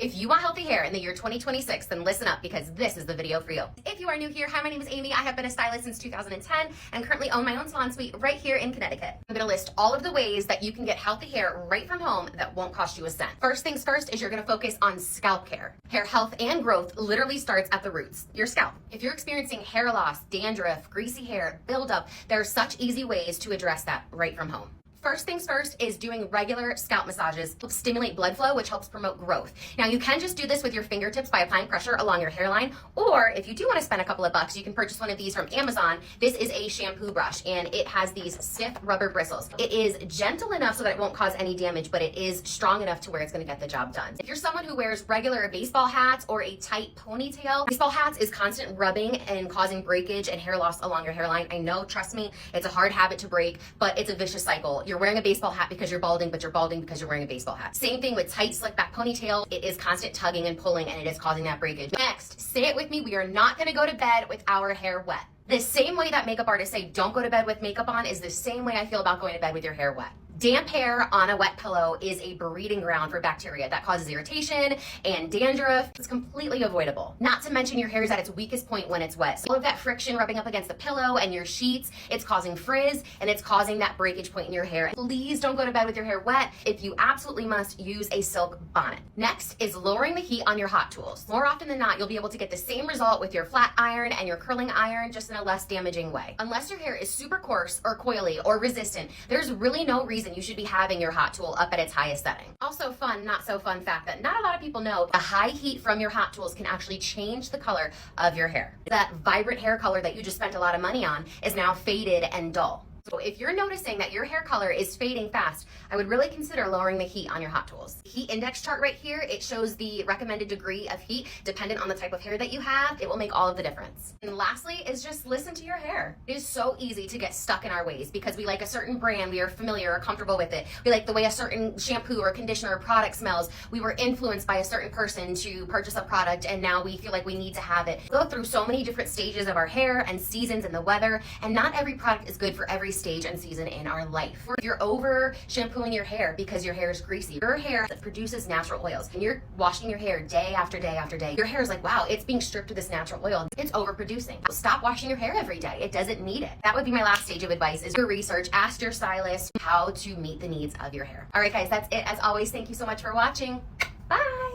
If you want healthy hair in the year 2026, then listen up because this is the video for you. If you are new here, hi, my name is Amy. I have been a stylist since 2010 and currently own my own salon suite right here in Connecticut. I'm gonna list all of the ways that you can get healthy hair right from home that won't cost you a cent. First things first is you're gonna focus on scalp care. Hair health and growth literally starts at the roots, your scalp. If you're experiencing hair loss, dandruff, greasy hair, buildup, there are such easy ways to address that right from home. First things first is doing regular scalp massages to stimulate blood flow, which helps promote growth. Now, you can just do this with your fingertips by applying pressure along your hairline, or if you do want to spend a couple of bucks, you can purchase one of these from Amazon. This is a shampoo brush, and it has these stiff rubber bristles. It is gentle enough so that it won't cause any damage, but it is strong enough to where it's going to get the job done. If you're someone who wears regular baseball hats or a tight ponytail, baseball hats is constant rubbing and causing breakage and hair loss along your hairline. I know, trust me, it's a hard habit to break, but it's a vicious cycle. You're wearing a baseball hat because you're balding, but you're balding because you're wearing a baseball hat. Same thing with tight slick back ponytail. It is constant tugging and pulling, and it is causing that breakage. Next, say it with me, we are not gonna go to bed with our hair wet. The same way that makeup artists say don't go to bed with makeup on is the same way I feel about going to bed with your hair wet. Damp hair on a wet pillow is a breeding ground for bacteria that causes irritation and dandruff. It's completely avoidable. Not to mention your hair is at its weakest point when it's wet. So all of that friction rubbing up against the pillow and your sheets, it's causing frizz and it's causing that breakage point in your hair. Please don't go to bed with your hair wet. If you absolutely must, use a silk bonnet. Next is lowering the heat on your hot tools. More often than not, you'll be able to get the same result with your flat iron and your curling iron, just in a less damaging way. Unless your hair is super coarse or coily or resistant, there's really no reason you should be having your hot tool up at its highest setting. Also fun, not so fun fact that not a lot of people know, the high heat from your hot tools can actually change the color of your hair. That vibrant hair color that you just spent a lot of money on is now faded and dull. So if you're noticing that your hair color is fading fast, I would really consider lowering the heat on your hot tools. Heat index chart right here, it shows the recommended degree of heat dependent on the type of hair that you have. It will make all of the difference. And lastly is just listen to your hair. It is so easy to get stuck in our ways because we like a certain brand, we are familiar or comfortable with it. We like the way a certain shampoo or conditioner or product smells. We were influenced by a certain person to purchase a product and now we feel like we need to have it. We go through so many different stages of our hair and seasons and the weather, and not every product is good for every stage and season in our life. If you're over shampooing your hair because your hair is greasy, your hair that produces natural oils, and you're washing your hair day after day after day, your hair is like, wow, it's being stripped of this natural oil. It's overproducing. Stop washing your hair every day. It doesn't need it. That would be my last stage of advice is your research. Ask your stylist how to meet the needs of your hair. All right, guys, that's it. As always, thank you so much for watching. Bye.